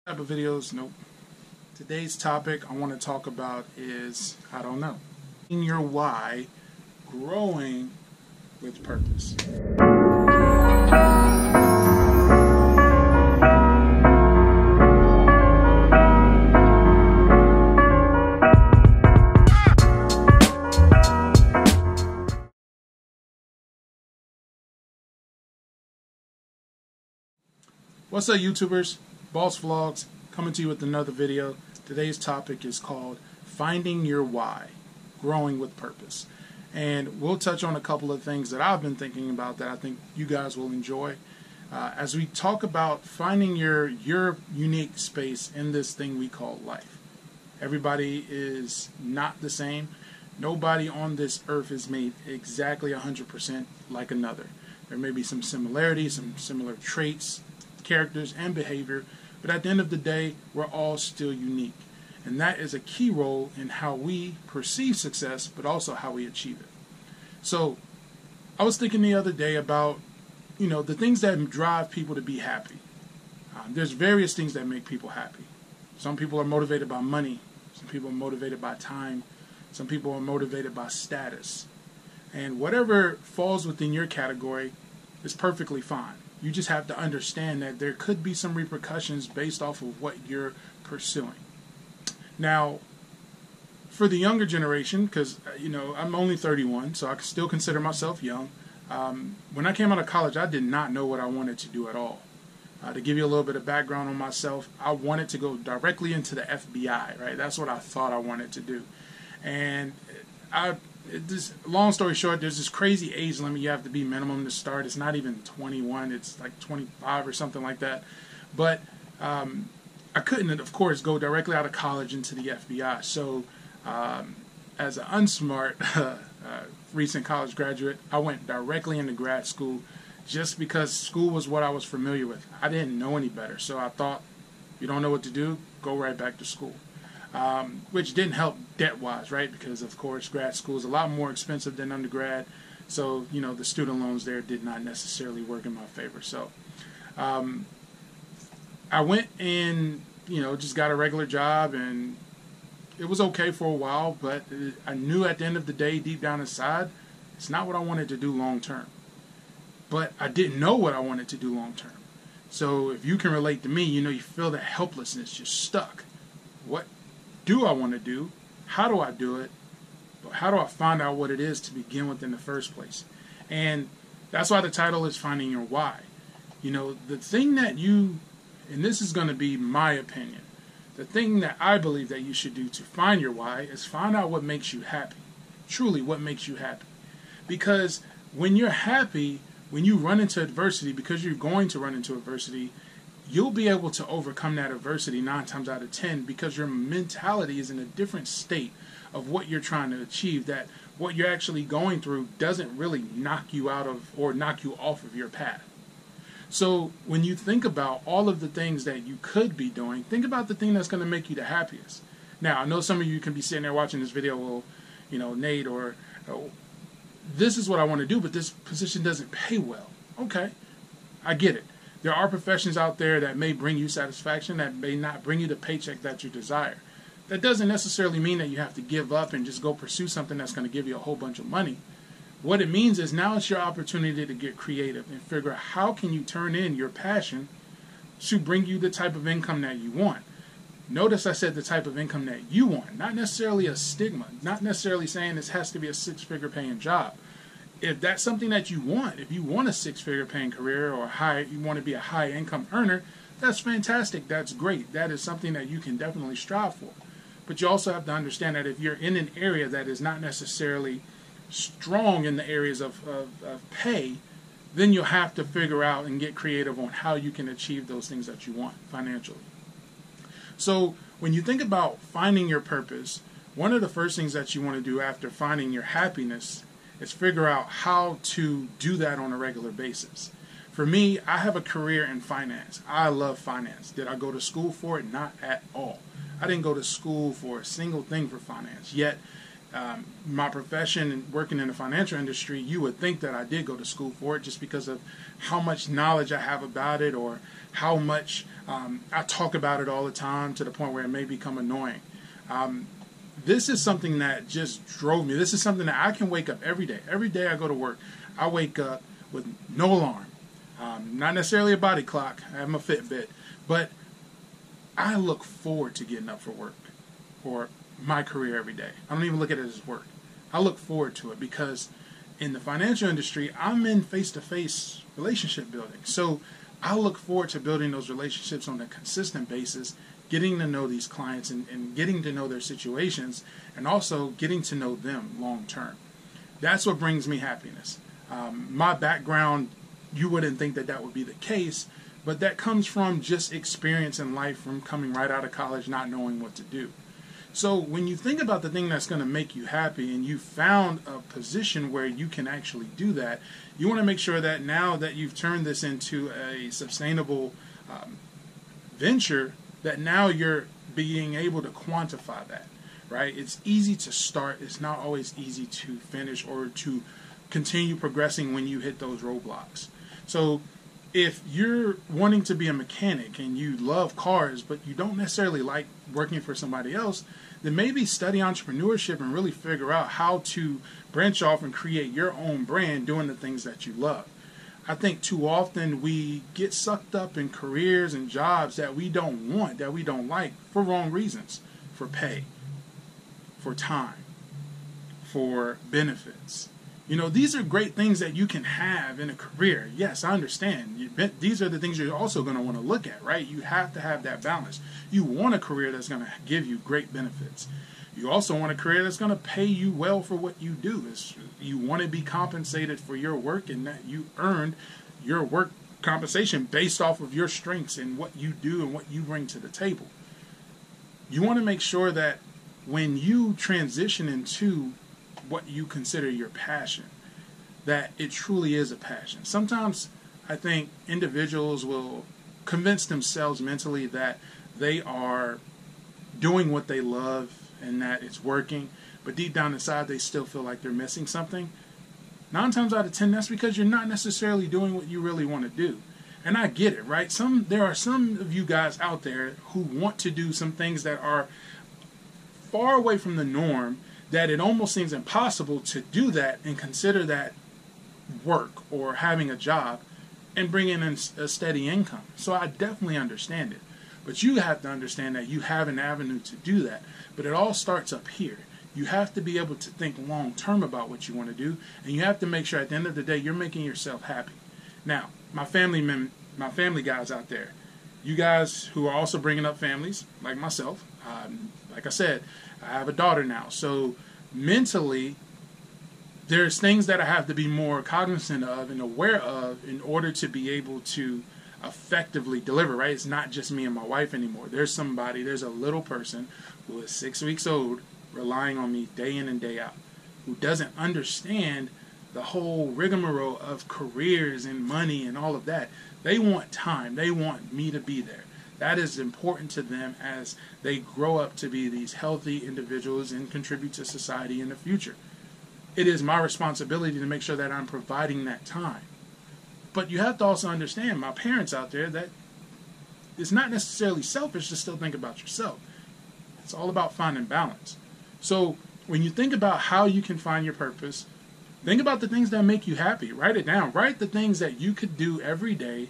Type of videos, nope. Today's topic I want to talk about is, I don't know, in your why, growing with purpose. What's up, YouTubers? Bawse Vlogs coming to you with another video. Today's topic is called Finding Your Why, Growing with Purpose. And we'll touch on a couple of things that I've been thinking about that I think you guys will enjoy. As we talk about finding your unique space in this thing we call life. Everybody is not the same. Nobody on this earth is made exactly 100% like another. There may be some similarities, some similar traits, characters, and behavior, but at the end of the day, we're all still unique. And that is a key role in how we perceive success, but also how we achieve it. So, I was thinking the other day about, the things that drive people to be happy. There's various things that make people happy. Some people are motivated by money. Some people are motivated by time. Some people are motivated by status. And whatever falls within your category is perfectly fine. You just have to understand that there could be some repercussions based off of what you're pursuing. Now, for the younger generation, because, I'm only 31, so I can still consider myself young. When I came out of college, I did not know what I wanted to do at all. To give you a little bit of background on myself, I wanted to go directly into the FBI, right? That's what I thought I wanted to do. And long story short, there's this crazy age limit you have to be minimum to start. It's not even 21, it's like 25 or something like that. But I couldn't, of course, go directly out of college into the FBI. So as an unsmart recent college graduate, I went directly into grad school just because school was what I was familiar with. I didn't know any better. So I thought, you don't know what to do, go right back to school. Which didn't help debt-wise, right? Because, of course, grad school is a lot more expensive than undergrad. So, the student loans there did not necessarily work in my favor. So, I went and, just got a regular job, and it was okay for a while, but I knew at the end of the day, deep down inside, it's not what I wanted to do long-term. But I didn't know what I wanted to do long-term. So, if you can relate to me, you feel that helplessness, just stuck. What do I want to do? How do I do it? But how do I find out what it is to begin with in the first place? And that's why the title is Finding Your Why. The thing that and this is going to be my opinion, the thing that I believe that you should do to find your why is find out what makes you happy. Truly, what makes you happy. Because when you're happy, when you run into adversity, because you're going to run into adversity, you'll be able to overcome that adversity 9 times out of 10 because your mentality is in a different state of what you're trying to achieve, that what you're actually going through doesn't really knock you out of or knock you off of your path. So when you think about all of the things that you could be doing, think about the thing that's going to make you the happiest. Now, I know some of you can be sitting there watching this video, well, Nate, or this is what I want to do, but this position doesn't pay well. Okay, I get it. There are professions out there that may bring you satisfaction, that may not bring you the paycheck that you desire. That doesn't necessarily mean that you have to give up and just go pursue something that's going to give you a whole bunch of money. What it means is now it's your opportunity to get creative and figure out how can you turn in your passion to bring you the type of income that you want. Notice I said the type of income that you want, not necessarily a stigma, not necessarily saying this has to be a 6-figure paying job. If that's something that you want, if you want a 6-figure paying career or you want to be a high income earner, that's fantastic. That's great. That is something that you can definitely strive for. But you also have to understand that if you're in an area that is not necessarily strong in the areas of pay, then you'll have to figure out and get creative on how you can achieve those things that you want financially. So when you think about finding your purpose, one of the first things that you want to do after finding your happiness is figure out how to do that on a regular basis. For me, I have a career in finance. I love finance. Did I go to school for it? Not at all. I didn't go to school for a single thing for finance. Yet, My profession, working in the financial industry, you would think that I did go to school for it just because of how much knowledge I have about it, or how much I talk about it all the time to the point where it may become annoying. This is something that just drove me. This is something that I can wake up every day. Every day I go to work, I wake up with no alarm. Not necessarily a body clock. I have my Fitbit. But I look forward to getting up for work, or my career every day. I don't even look at it as work. I look forward to it because in the financial industry, I'm in face-to-face relationship building. So I look forward to building those relationships on a consistent basis, getting to know these clients and getting to know their situations, and also getting to know them long term. That's what brings me happiness. My background, you wouldn't think that that would be the case, but that comes from just experience in life, from coming right out of college not knowing what to do. So when you think about the thing that's going to make you happy, and you found a position where you can actually do that, you want to make sure that now that you've turned this into a sustainable venture, that now you're being able to quantify that, right? It's easy to start. It's not always easy to finish or to continue progressing when you hit those roadblocks. So if you're wanting to be a mechanic and you love cars, but you don't necessarily like working for somebody else, then maybe study entrepreneurship and really figure out how to branch off and create your own brand doing the things that you love. I think too often we get sucked up in careers and jobs that we don't want, that we don't like, for wrong reasons. For pay, for time, for benefits. You know, these are great things that you can have in a career. Yes, I understand. These are the things you're also going to want to look at, right? You have to have that balance. You want a career that's going to give you great benefits. You also want a career that's going to pay you well for what you do. You want to be compensated for your work, and that you earned your work compensation based off of your strengths and what you do and what you bring to the table. You want to make sure that when you transition into what you consider your passion, that it truly is a passion. Sometimes I think individuals will convince themselves mentally that they are doing what they love and that it's working, but deep down inside they still feel like they're missing something. 9 times out of 10, that's because you're not necessarily doing what you really want to do. And I get it, right? There are some of you guys out there who want to do some things that are far away from the norm, that it almost seems impossible to do that and consider that work or having a job and bring in a steady income. So I definitely understand it. But you have to understand that you have an avenue to do that. But it all starts up here. You have to be able to think long term about what you want to do, and you have to make sure at the end of the day you're making yourself happy. Now, my family guys out there, you guys who are also bringing up families like myself, like I said, I have a daughter now, so mentally there's things that I have to be more cognizant of and aware of in order to be able to effectively deliver, right? It's not just me and my wife anymore. There's a little person who is 6 weeks old relying on me day in and day out, who doesn't understand the whole rigmarole of careers and money and all of that. They want time. They want me to be there. That is important to them as they grow up to be these healthy individuals and contribute to society in the future. It is my responsibility to make sure that I'm providing that time. But you have to also understand, my parents out there, that it's not necessarily selfish to still think about yourself. It's all about finding balance. So when you think about how you can find your purpose, think about the things that make you happy. Write it down. Write the things that you could do every day.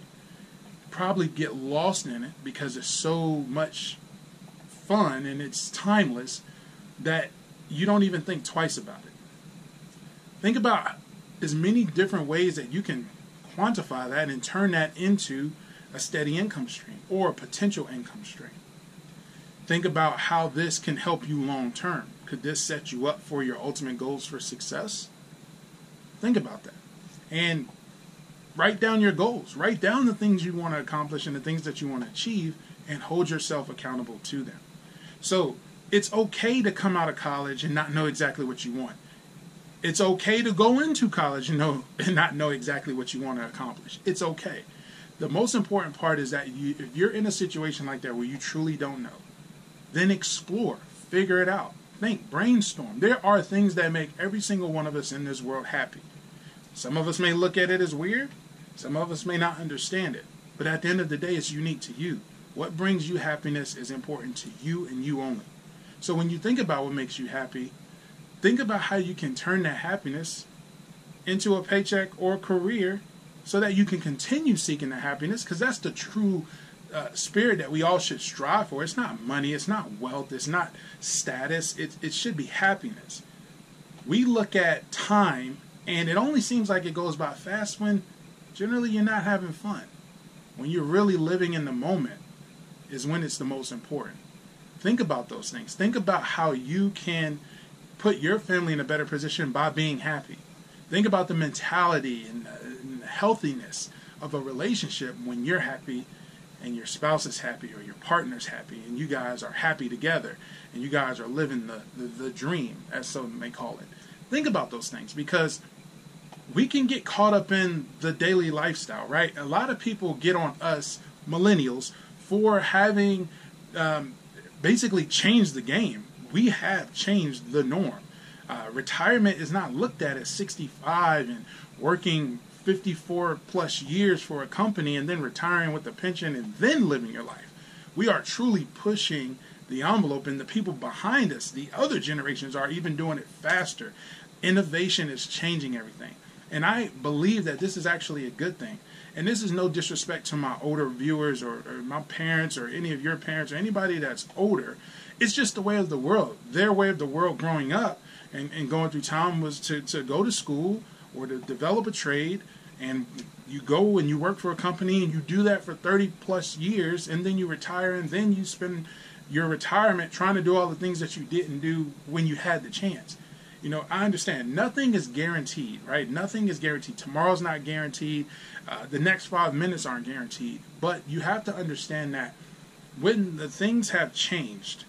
Probably get lost in it because it's so much fun and it's timeless that you don't even think twice about it. Think about as many different ways that you can quantify that and turn that into a steady income stream or a potential income stream. Think about how this can help you long term. Could this set you up for your ultimate goals for success? Think about that. And write down your goals. Write down the things you want to accomplish and the things that you want to achieve, and hold yourself accountable to them. So it's okay to come out of college and not know exactly what you want. It's okay to go into college and not know exactly what you want to accomplish. It's okay. The most important part is that if you're in a situation like that where you truly don't know, then explore, figure it out, Think, brainstorm. There are things that make every single one of us in this world happy. Some of us may look at it as weird. Some of us may not understand it. But at the end of the day, it's unique to you. What brings you happiness is important to you and you only. So when you think about what makes you happy, think about how you can turn that happiness into a paycheck or a career so that you can continue seeking the happiness, because that's the true spirit that we all should strive for. It's not money, it's not wealth, it's not status, it should be happiness. We look at time and it only seems like it goes by fast when generally you're not having fun. When you're really living in the moment is when it's the most important. Think about those things. Think about how you can put your family in a better position by being happy. Think about the mentality and the healthiness of a relationship when you're happy and your spouse is happy or your partner's happy and you guys are happy together and you guys are living the dream, as some may call it. Think about those things, because we can get caught up in the daily lifestyle, right? A lot of people get on us, millennials, for having basically changed the game. We have changed the norm. Retirement is not looked at as 65 and working 54 plus years for a company and then retiring with a pension and then living your life. We are truly pushing the envelope, and the people behind us, the other generations, are even doing it faster. Innovation is changing everything. And I believe that this is actually a good thing. And this is no disrespect to my older viewers or my parents or any of your parents or anybody that's older. It's just the way of the world. Their way of the world growing up and going through time was to go to school or to develop a trade, and you go and you work for a company and you do that for 30 plus years, and then you retire, and then you spend your retirement trying to do all the things that you didn't do when you had the chance. You know, I understand nothing is guaranteed, right? Nothing is guaranteed. Tomorrow's not guaranteed. The next 5 minutes aren't guaranteed. But you have to understand that when the things have changed,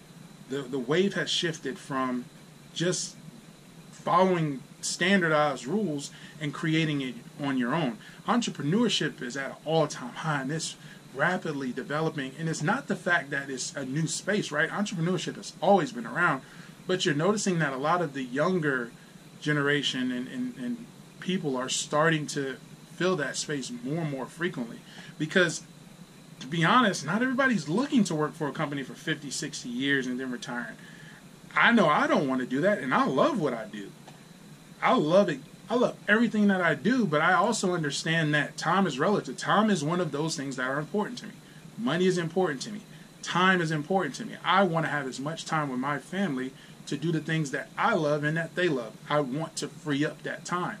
the wave has shifted from just following standardized rules and creating it on your own. Entrepreneurship is at an all-time high, and it's rapidly developing. And it's not the fact that it's a new space, right? Entrepreneurship has always been around, but you're noticing that a lot of the younger generation and people are starting to fill that space more and more frequently. Because, to be honest, not everybody's looking to work for a company for 50, 60 years and then retiring. I know I don't want to do that, and I love what I do. I love it. I love everything that I do, but I also understand that time is relative. Time is one of those things that are important to me. Money is important to me. Time is important to me. I want to have as much time with my family to do the things that I love and that they love. I want to free up that time.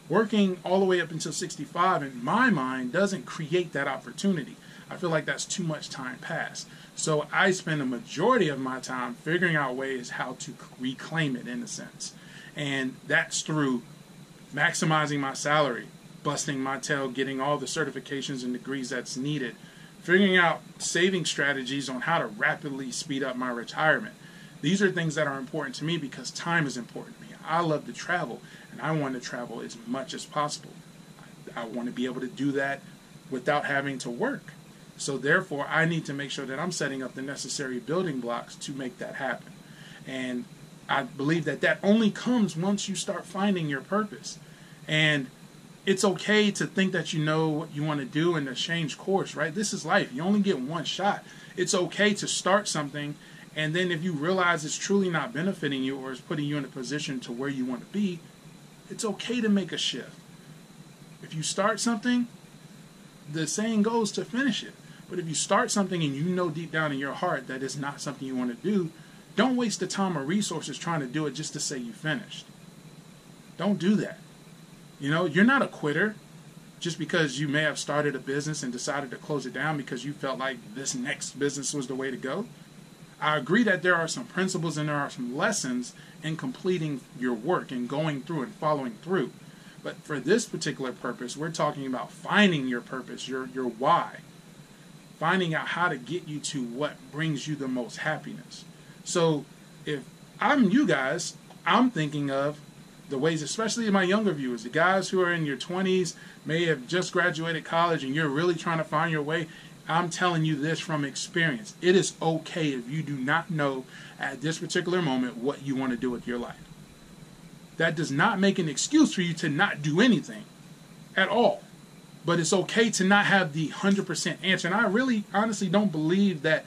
Working all the way up until 65, in my mind, doesn't create that opportunity. I feel like that's too much time passed. So I spend a majority of my time figuring out ways how to reclaim it, in a sense. And that's through maximizing my salary, busting my tail, getting all the certifications and degrees that's needed, figuring out saving strategies on how to rapidly speed up my retirement. These are things that are important to me because time is important to me. I love to travel, and I want to travel as much as possible. I want to be able to do that without having to work. So therefore, I need to make sure that I'm setting up the necessary building blocks to make that happen. And I believe that that only comes once you start finding your purpose. And it's okay to think that you know what you want to do and to change course, right? This is life. You only get one shot. It's okay to start something, and then if you realize it's truly not benefiting you or is putting you in a position to where you want to be, it's okay to make a shift. If you start something, the saying goes to finish it. But if you start something and you know deep down in your heart that it's not something you want to do, don't waste the time or resources trying to do it just to say you finished. Don't do that. You know, you're not a quitter just because you may have started a business and decided to close it down because you felt like this next business was the way to go. I agree that there are some principles and there are some lessons in completing your work and going through and following through. But for this particular purpose, we're talking about finding your purpose, your why. Finding out how to get you to what brings you the most happiness. So if I'm you guys, I'm thinking of the ways, especially my younger viewers, the guys who are in your 20s, may have just graduated college and you're really trying to find your way. I'm telling you this from experience. It is okay if you do not know at this particular moment what you want to do with your life. That does not make an excuse for you to not do anything at all. But it's okay to not have the 100% answer. And I really honestly don't believe that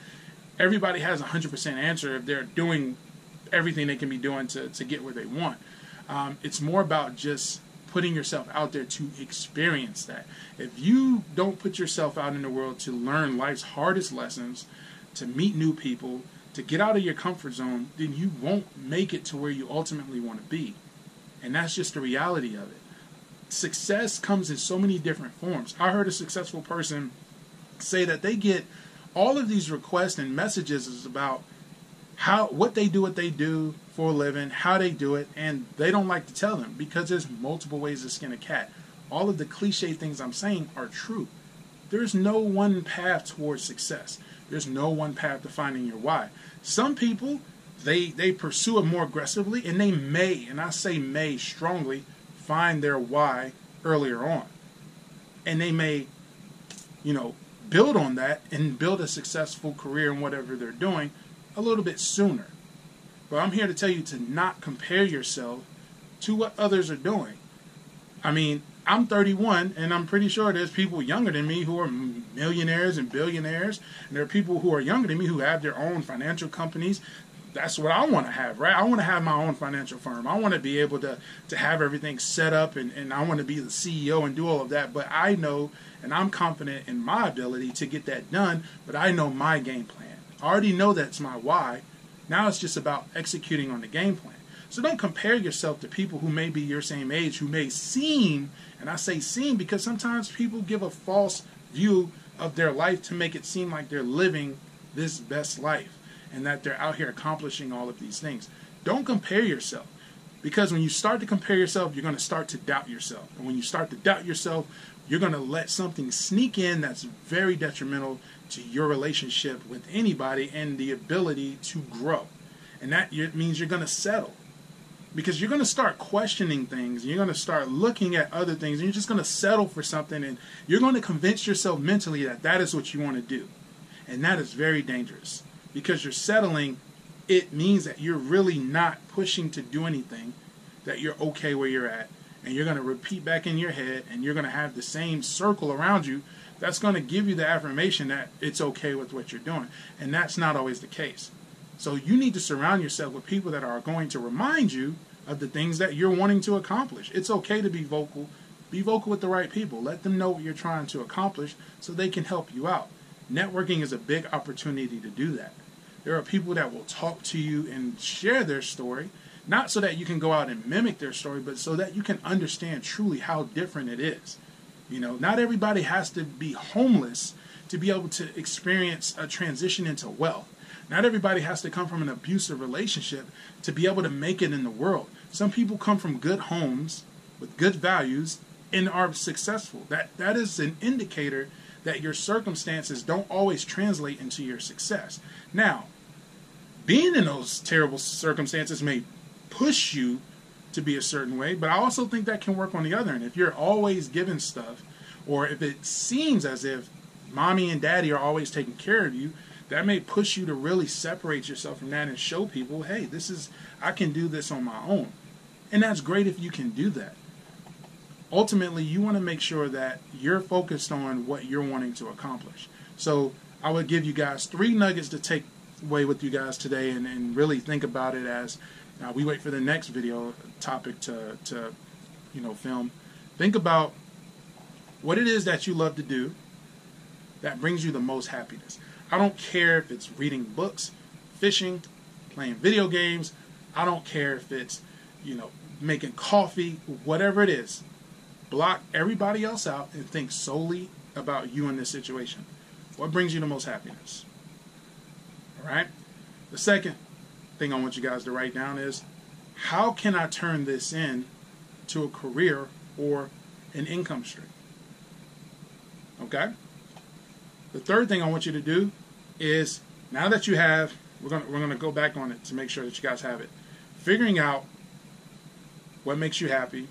everybody has a 100% answer if they're doing everything they can be doing to get where they want. It's more about just putting yourself out there to experience that. If you don't put yourself out in the world to learn life's hardest lessons, to meet new people, to get out of your comfort zone, then you won't make it to where you ultimately want to be. And that's just the reality of it. Success comes in so many different forms. I heard a successful person say that they get all of these requests and messages about what they do for a living, how they do it, and they don't like to tell them because there's multiple ways to skin a cat. All of the cliche things I'm saying are true. There's no one path towards success. There's no one path to finding your why. Some people, they pursue it more aggressively, and they may, and I say may strongly, find their why earlier on. And they may, build on that and build a successful career in whatever they're doing a little bit sooner. But I'm here to tell you to not compare yourself to what others are doing. I mean, I'm 31, and I'm pretty sure there's people younger than me who are millionaires and billionaires, and there are people who are younger than me who have their own financial companies. That's what I want to have, right? I want to have my own financial firm. I want to be able to have everything set up, and I want to be the CEO and do all of that. But I know, and I'm confident in my ability to get that done, but I know my game plan. I already know that's my why. Now it's just about executing on the game plan. So don't compare yourself to people who may be your same age, who may seem, and I say seem because sometimes people give a false view of their life to make it seem like they're living this best life and that they're out here accomplishing all of these things. Don't compare yourself, because when you start to compare yourself, you're going to start to doubt yourself. And when you start to doubt yourself, you're going to let something sneak in that's very detrimental to your relationship with anybody and the ability to grow. And that means you're going to settle, because you're going to start questioning things. You're going to start looking at other things, and you're just going to settle for something, and you're going to convince yourself mentally that that is what you want to do. And that is very dangerous, because you're settling. It means that you're really not pushing to do anything, that you're okay where you're at, and you're going to repeat back in your head, and you're going to have the same circle around you that's going to give you the affirmation that it's okay with what you're doing. And that's not always the case. So you need to surround yourself with people that are going to remind you of the things that you're wanting to accomplish. It's okay to be vocal. Be vocal with the right people. Let them know what you're trying to accomplish so they can help you out. Networking is a big opportunity to do that. There are people that will talk to you and share their story, not so that you can go out and mimic their story, but so that you can understand truly how different it is. Not everybody has to be homeless to be able to experience a transition into wealth. Not everybody has to come from an abusive relationship to be able to make it in the world. Some people come from good homes with good values and are successful. That is an indicator that your circumstances don't always translate into your success. Now, being in those terrible circumstances may push you to be a certain way, but I also think that can work on the other end. If you're always given stuff, or if it seems as if mommy and daddy are always taking care of you, that may push you to really separate yourself from that and show people, hey, I can do this on my own. And that's great if you can do that. Ultimately, you want to make sure that you're focused on what you're wanting to accomplish. So I would give you guys 3 nuggets to take away with you guys today, and really think about it as we wait for the next video topic to film. Think about what it is that you love to do that brings you the most happiness. I don't care if it's reading books, fishing, playing video games. I don't care if it's, making coffee, whatever it is. Block everybody else out and think solely about you in this situation. What brings you the most happiness? All right? The second thing I want you guys to write down is, how can I turn this into a career or an income stream? Okay? The third thing I want you to do is, now that you have, we're gonna go back on it to make sure that you guys have it. Figuring out what makes you happy,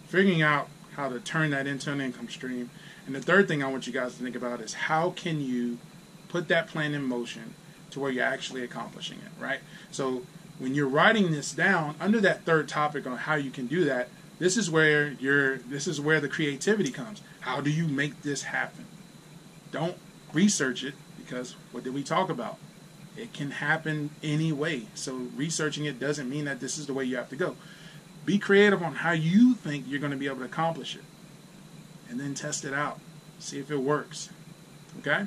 figuring out how to turn that into an income stream, And the third thing I want you guys to think about is how can you put that plan in motion to where you're actually accomplishing it, right? So when you're writing this down, under that third topic on how you can do that, this is where the creativity comes. How do you make this happen? Don't research it, because what did we talk about? It can happen any way. So researching it doesn't mean that this is the way you have to go. Be creative on how you think you're going to be able to accomplish it. And then test it out. See if it works. Okay?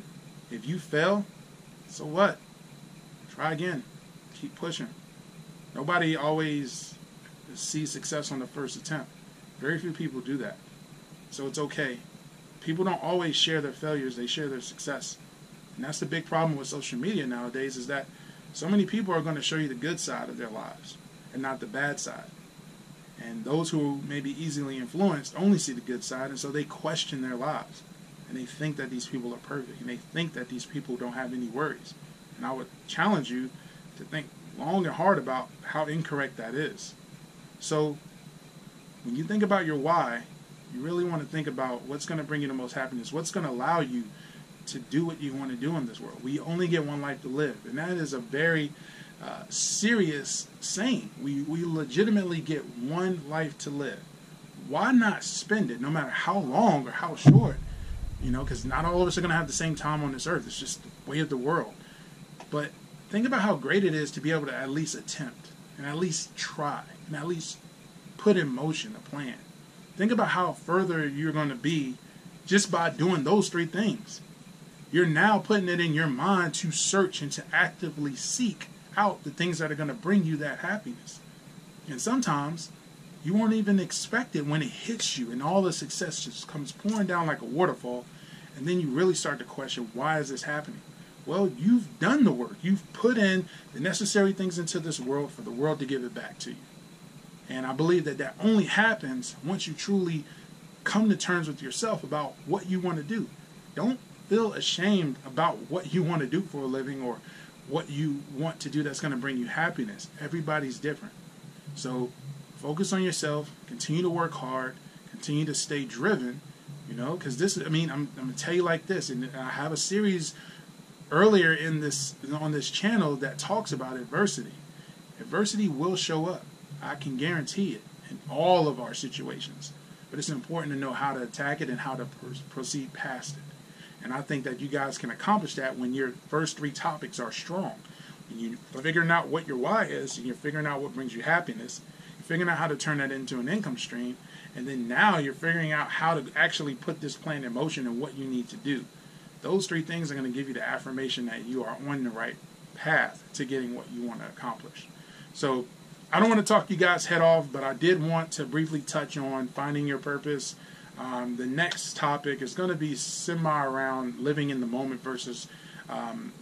If you fail, so what? Try again. Keep pushing. Nobody always sees success on the first attempt. Very few people do that. So it's okay. People don't always share their failures. They share their success. And that's the big problem with social media nowadays, is that so many people are going to show you the good side of their lives and not the bad side. And those who may be easily influenced only see the good side, and so they question their lives. And they think that these people are perfect, and they think that these people don't have any worries. And I would challenge you to think long and hard about how incorrect that is. So when you think about your why, you really want to think about what's going to bring you the most happiness, what's going to allow you to do what you want to do in this world. We only get one life to live, and that is a very serious saying. We legitimately get one life to live. Why not spend it, no matter how long or how short? You know, because not all of us are going to have the same time on this earth. It's just the way of the world. But think about how great it is to be able to at least attempt, and at least try, and at least put in motion a plan. Think about how further you're going to be just by doing those three things. You're now putting it in your mind to search and to actively seek out the things that are going to bring you that happiness. And sometimes you won't even expect it when it hits you, and all the success just comes pouring down like a waterfall, and then you really start to question, why is this happening? Well, you've done the work. You've put in the necessary things into this world for the world to give it back to you. And I believe that that only happens once you truly come to terms with yourself about what you want to do. Don't feel ashamed about what you want to do for a living or what you want to do that's going to bring you happiness. Everybody's different. So focus on yourself, continue to work hard, continue to stay driven, you know, because this, I mean, I'm going to tell you like this, and I have a series earlier in this, on this channel, that talks about adversity. Adversity will show up. I can guarantee it in all of our situations. But it's important to know how to attack it and how to proceed past it. And I think that you guys can accomplish that when your first three topics are strong. And you're figuring out what your why is, and you're figuring out what brings you happiness. You're figuring out how to turn that into an income stream. And then now you're figuring out how to actually put this plan in motion and what you need to do. Those three things are going to give you the affirmation that you are on the right path to getting what you want to accomplish. So I don't want to talk you guys head off, but I did want to briefly touch on finding your purpose. The next topic is going to be around living in the moment versus,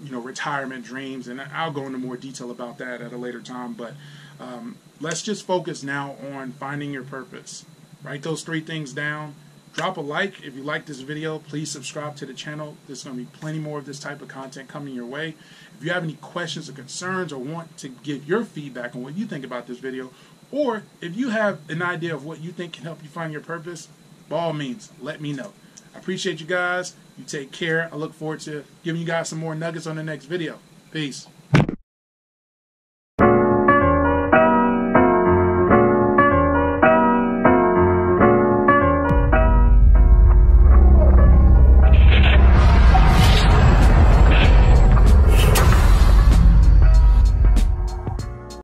retirement dreams. And I'll go into more detail about that at a later time. But let's just focus now on finding your purpose. Write those three things down. Drop a like if you like this video. Please subscribe to the channel. There's going to be plenty more of this type of content coming your way. If you have any questions or concerns or want to give your feedback on what you think about this video, or if you have an idea of what you think can help you find your purpose, by all means, let me know. I appreciate you guys. You take care. I look forward to giving you guys some more nuggets on the next video. Peace.